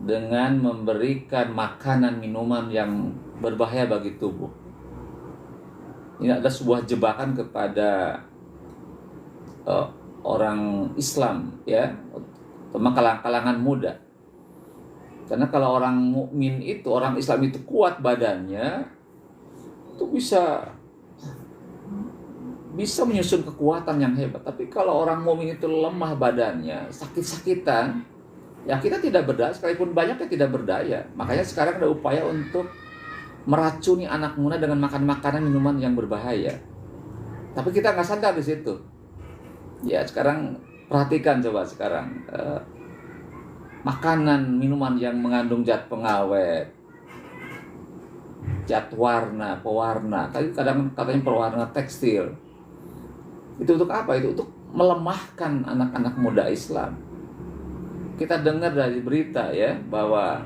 A: dengan memberikan makanan minuman yang berbahaya bagi tubuh. Ini adalah sebuah jebakan kepada orang Islam ya, terutama kalangan muda. Karena kalau orang mukmin itu, orang Islam itu kuat badannya, itu bisa menyusun kekuatan yang hebat. Tapi kalau orang mukmin itu lemah badannya, sakit-sakitan, ya kita tidak berdaya, sekalipun banyak ya tidak berdaya. Makanya sekarang ada upaya untuk meracuni anak muda dengan makan makanan minuman yang berbahaya. Tapi kita nggak sadar di situ. Ya sekarang perhatikan coba sekarang. Makanan, minuman yang mengandung zat pengawet, zat warna, pewarna, tadi kadang katanya pewarna tekstil. Itu untuk apa? Itu untuk melemahkan anak-anak muda Islam. Kita dengar dari berita ya bahwa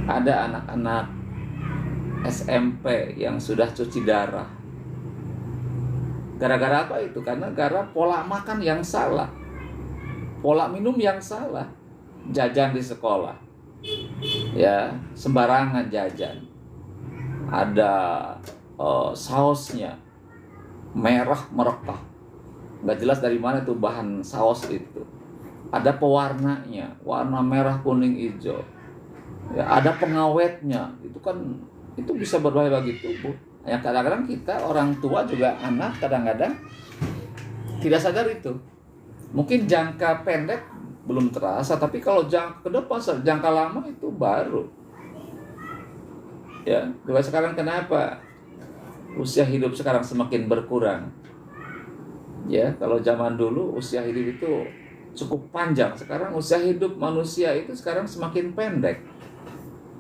A: ada anak-anak SMP yang sudah cuci darah. Gara-gara apa itu? Karena gara pola makan yang salah, pola minum yang salah. Jajan di sekolah ya, sembarangan jajan, ada sausnya merah merekah, nggak jelas dari mana itu bahan saus itu, ada pewarnanya, warna merah kuning hijau ya, ada pengawetnya, itu bisa berbahaya bagi tubuh. Yang kadang-kadang kita orang tua juga anak kadang-kadang tidak sadar itu. Mungkin jangka pendek belum terasa, tapi kalau jangka ke depan, jangka lama itu baru. Ya, sekarang kenapa usia hidup sekarang semakin berkurang? Ya, kalau zaman dulu usia hidup itu cukup panjang, sekarang usia hidup manusia itu sekarang semakin pendek.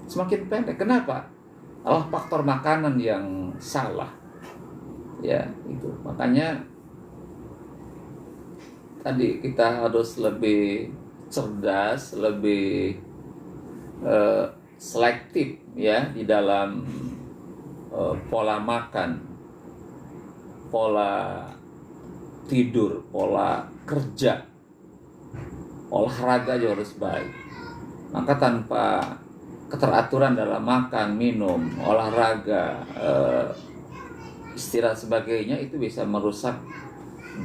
A: Semakin pendek. Kenapa? Adalah faktor makanan yang salah. Ya, itu. Makanya tadi kita harus lebih cerdas, lebih selektif ya di dalam pola makan, pola tidur, pola kerja, olahraga juga harus baik. Maka tanpa keteraturan dalam makan, minum, olahraga, istirahat sebagainya, itu bisa merusak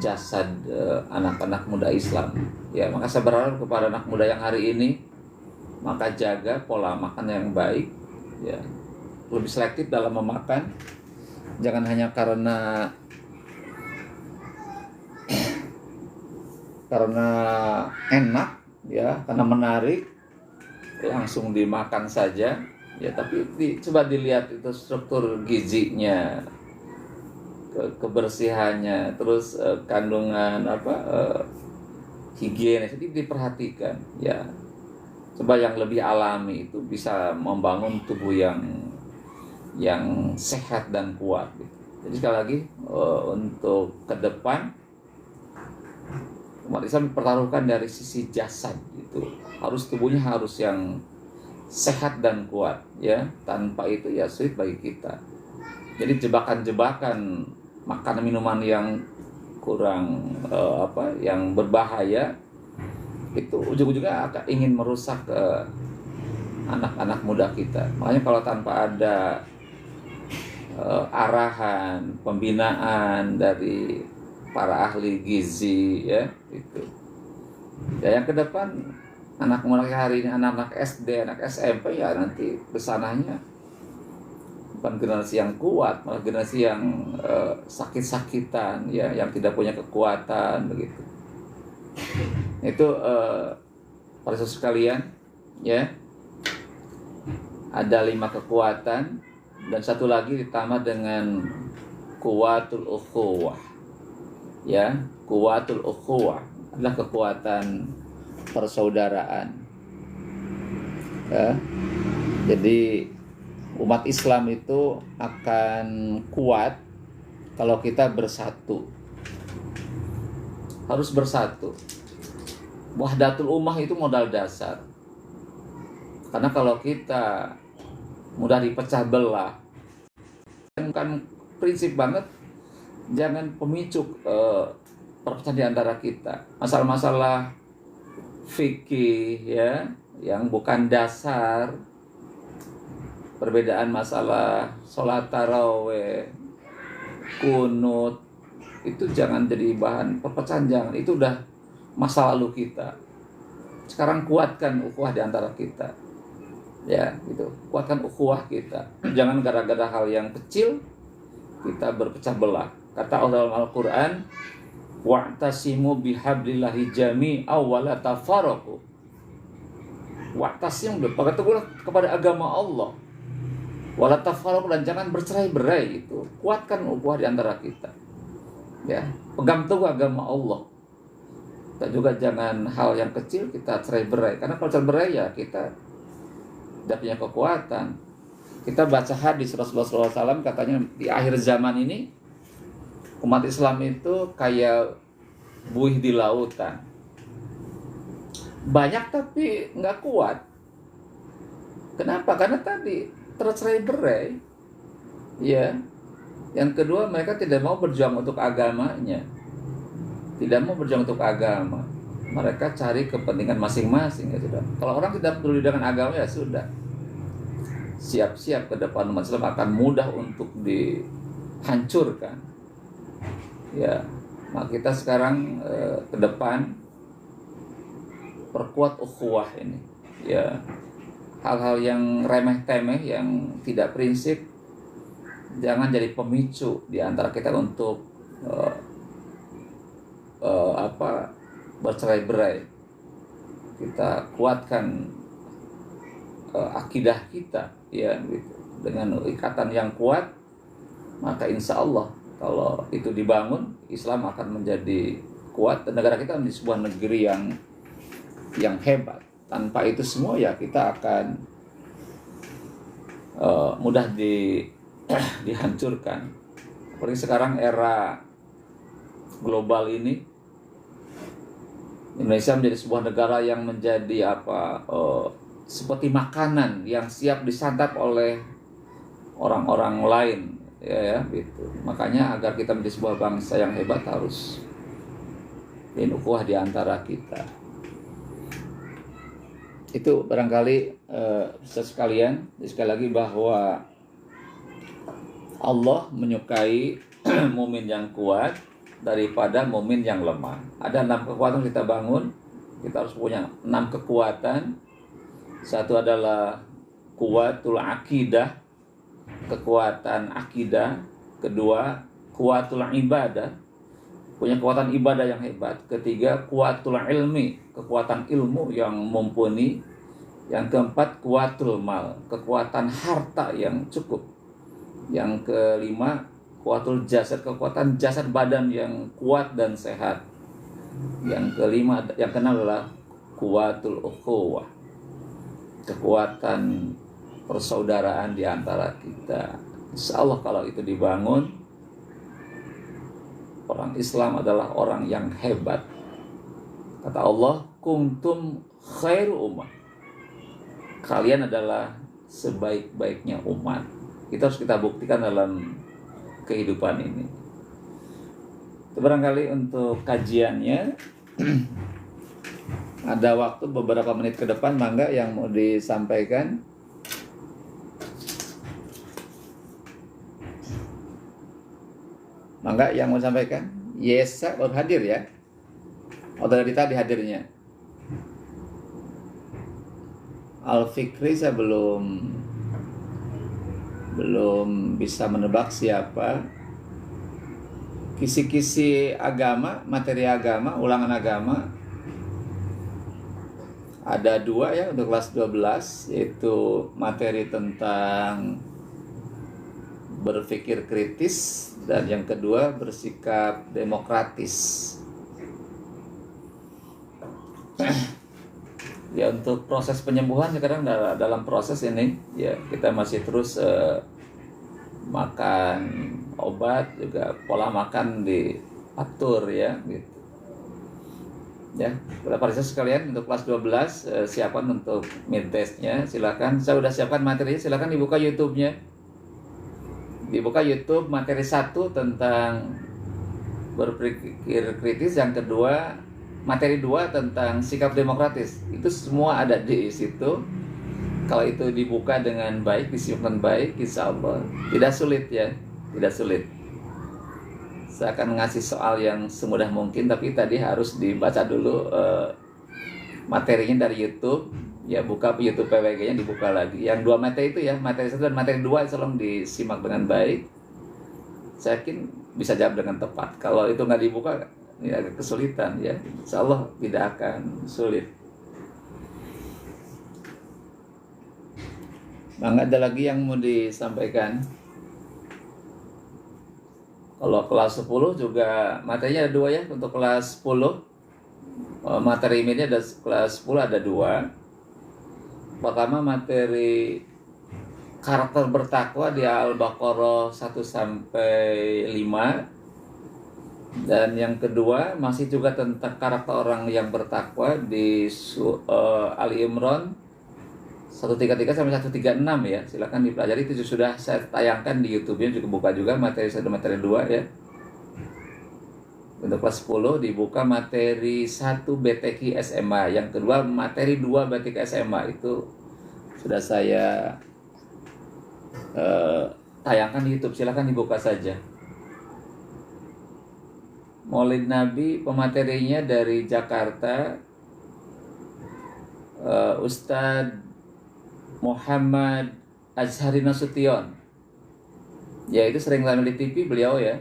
A: jasad anak-anak muda Islam. Ya, maka saya berharap kepada anak muda yang hari ini, maka jaga pola makan yang baik, ya, lebih selektif dalam memakan. Jangan hanya karena enak, ya, karena menarik, langsung dimakan saja. Ya, tapi coba dilihat itu struktur gizinya, kebersihannya, terus kandungan higienis itu diperhatikan ya. Coba yang lebih alami itu bisa membangun tubuh yang sehat dan kuat gitu. Jadi sekali lagi untuk ke depan umat Islam dipertaruhkan dari sisi jasad gitu. Tubuhnya harus yang sehat dan kuat, ya. Tanpa itu ya sulit bagi kita. Jadi jebakan-jebakan makanan minuman yang kurang yang berbahaya itu ujung-ujungnya akan ingin merusak anak-anak muda kita. Makanya kalau tanpa ada arahan, pembinaan dari para ahli gizi, ya itu. Ya, yang ke depan anak muda hari ini, anak-anak SD, anak SMP, ya nanti kesananya bukan generasi yang kuat, malah generasi yang sakit-sakitan, ya, yang tidak punya kekuatan begitu. Itu para saudara sekalian, ya, ada 5 kekuatan dan satu lagi ditambah dengan kuwatul ukhuwah, ya. Kuwatul ukhuwah adalah kekuatan persaudaraan, ya. Jadi umat Islam itu akan kuat kalau kita bersatu, harus bersatu. Wahdatul ummah itu modal dasar, karena kalau kita mudah dipecah belah, kan prinsip banget, jangan pemicu perpecahan di antara kita. Masalah-masalah fikih, ya, yang bukan dasar, perbedaan masalah sholat taraweh, kunut, itu jangan jadi bahan perpecahan, jangan. Itu udah masa lalu kita. Sekarang kuatkan ukhuwah di antara kita, ya, gitu. Kuatkan ukhuwah kita. Jangan gara-gara hal yang kecil kita berpecah belah. Kata Allah dalam Al-Quran, wa'tasimu bihablillahi jami'an wa la tafarraqu. Wa'tasimu, berpegang kepada agama Allah, wa la tafarraqu, dan jangan bercerai-berai. Itu kuatkan ukhuwah di antara kita, ya. Pegang teguh agama Allah. Kita juga jangan hal yang kecil kita cerai-berai, karena kalau cerai-berai ya kita tidak punya kekuatan. Kita baca hadis Rasulullah SAW, katanya di akhir zaman ini umat Islam itu kayak buih di lautan, banyak tapi nggak kuat. Kenapa? Karena tadi tercerai-berai, ya. Yang kedua, mereka tidak mau berjuang untuk agamanya, tidak mau berjuang untuk agama. Mereka cari kepentingan masing-masing, ya sudah. Kalau orang tidak peduli dengan agama, ya sudah, siap-siap ke depan umat Islam akan mudah untuk dihancurkan, ya. Nah, kita sekarang ke depan perkuat ukhuwah ini, ya. Hal-hal yang remeh-temeh, yang tidak prinsip, jangan jadi pemicu di antara kita untuk bercerai-berai. Kita kuatkan akidah kita, ya, gitu. Dengan ikatan yang kuat, maka insya Allah kalau itu dibangun, Islam akan menjadi kuat dan negara kita menjadi sebuah negeri yang hebat. Tanpa itu semua, ya, kita akan mudah dihancurkan. Apalagi sekarang era global ini, Indonesia menjadi sebuah negara yang menjadi seperti makanan yang siap disantap oleh orang-orang lain, ya, gitu. Makanya agar kita menjadi sebuah bangsa yang hebat, harus ukhuwah di antara kita. Itu barangkali sekalian, sekali lagi, bahwa Allah menyukai mukmin yang kuat daripada mukmin yang lemah. Ada 6 kekuatan kita bangun. Kita harus punya 6 kekuatan. Satu adalah kuwatul akidah, kekuatan akidah. Kedua, kuwatul ibadah, punya kekuatan ibadah yang hebat. Ketiga, kuwatul ilmi, kekuatan ilmu yang mumpuni. Yang keempat, kuwatul mal, kekuatan harta yang cukup. Yang kelima, kuwatul jasad, kekuatan jasad badan yang kuat dan sehat. Yang keenam adalah kuwatul ukhuwah, kekuatan persaudaraan di antara kita. Insya Allah kalau itu dibangun, orang Islam adalah orang yang hebat. Kata Allah, kuntum khairu ummah, kalian adalah sebaik-baiknya umat. Itu harus kita buktikan dalam kehidupan ini. Itu barangkali untuk kajiannya. Ada waktu beberapa menit ke depan, mangga yang mau disampaikan. Mangga yang mau disampaikan. Yesa baru hadir ya. Oh, dari tadi hadirnya. Al-Fikri saya belum bisa menebak siapa. Kisi-kisi agama, materi agama, ulangan agama ada 2 ya untuk kelas 12, yaitu materi tentang berpikir kritis dan yang kedua bersikap demokratis. Ya, untuk proses penyembuhan sekarang dalam proses ini ya, kita masih terus makan obat, juga pola makan diatur ya gitu. Ya, para sekalian, untuk kelas 12 siapkan untuk mid testnya, silakan. Saya sudah siapkan materinya, silakan dibuka YouTube-nya. Dibuka YouTube materi 1 tentang berpikir kritis, yang kedua materi 2 tentang sikap demokratis. Itu semua ada di situ. Kalau itu dibuka dengan baik, disiapkan baik, insya Allah tidak sulit ya, tidak sulit. Saya akan ngasih soal yang semudah mungkin, tapi tadi harus dibaca dulu materinya dari YouTube. Ya, buka YouTube PWG-nya, dibuka lagi. Yang 2 materi itu ya, materi 1 dan materi 2 tolong disimak dengan baik. Saya yakin bisa jawab dengan tepat. Kalau itu nggak dibuka, ini agak kesulitan ya. Insya Allah tidak akan sulit. Nggak ada lagi yang mau disampaikan. Kalau kelas 10 juga materinya ada 2 ya. Untuk kelas 10 materi ini ada, kelas 10 ada 2. Pertama materi karakter bertakwa di Al-Baqarah 1-5. Dan yang kedua masih juga tentang karakter orang yang bertakwa di Ali Imran 133-136 ya. Silakan dipelajari, itu sudah saya tayangkan di YouTube-nya, juga buka juga materi 1 materi 2 ya. Untuk kelas 10 dibuka materi 1 BTQ SMA, yang kedua materi 2 BTQ SMA, itu sudah saya tayangkan di YouTube, silakan dibuka saja. Maulid Nabi pematerinya dari Jakarta, Ustadz Muhammad Azhari Nasution. Ya, itu sering tampil di TV beliau ya.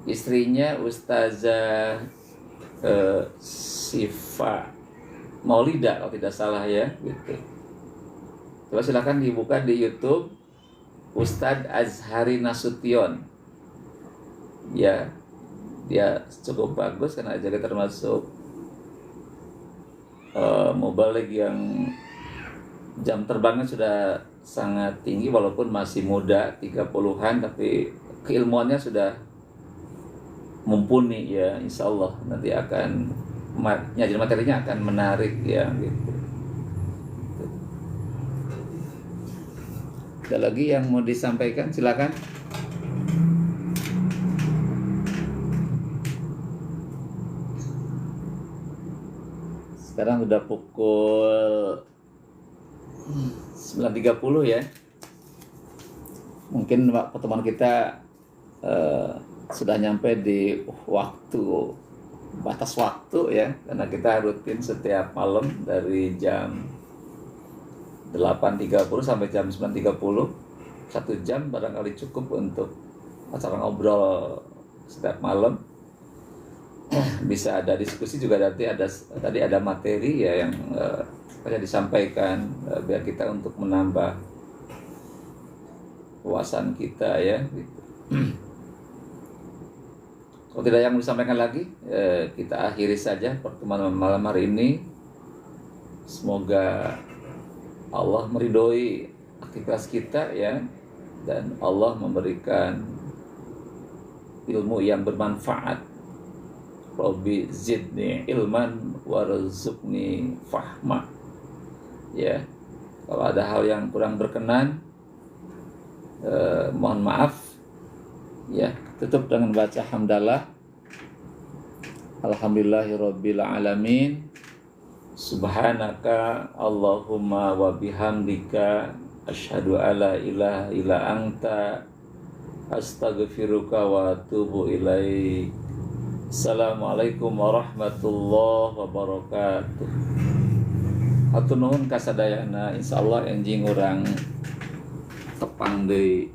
A: Istrinya Ustazah Sifa Maulida kalau tidak salah ya gitu. Coba silakan dibuka di YouTube Ustadz Azhari Nasution. Ya, dia cukup bagus karena juga termasuk mubaligh yang jam terbangnya sudah sangat tinggi, walaupun masih muda 30-an, tapi keilmuannya sudah mumpuni ya. Insya Allah nanti akan jadi materinya akan menarik ya gitu. Ada lagi yang mau disampaikan, silakan. Sekarang udah pukul 9.30 ya. Mungkin pertemuan kita sudah nyampe di batas waktu ya, karena kita rutin setiap malam dari jam 8.30 sampai jam 9.30. 1 jam barangkali cukup untuk acara ngobrol setiap malam. Bisa ada diskusi juga, nanti tadi ada materi ya yang disampaikan biar kita untuk menambah wawasan kita ya gitu. Kalau tidak yang mau disampaikan lagi, kita akhiri saja pertemuan malam hari ini. Semoga Allah meridhoi aktivitas kita ya, dan Allah memberikan ilmu yang bermanfaat. Rabbi zidni ilman warzuqni fahma ya. Kalau ada hal yang kurang berkenan, mohon maaf. Ya, tutup dengan baca hamdalah. Alhamdulillahirabbil alamin. Subhanaka Allahumma wa bihamdika asyhadu alla ilaha illa anta astaghfiruka wa atubu ilaik. Assalamualaikum warahmatullahi wabarakatuh. Hatur nuhun kasadayana, insyaallah enjing urang tepang deui.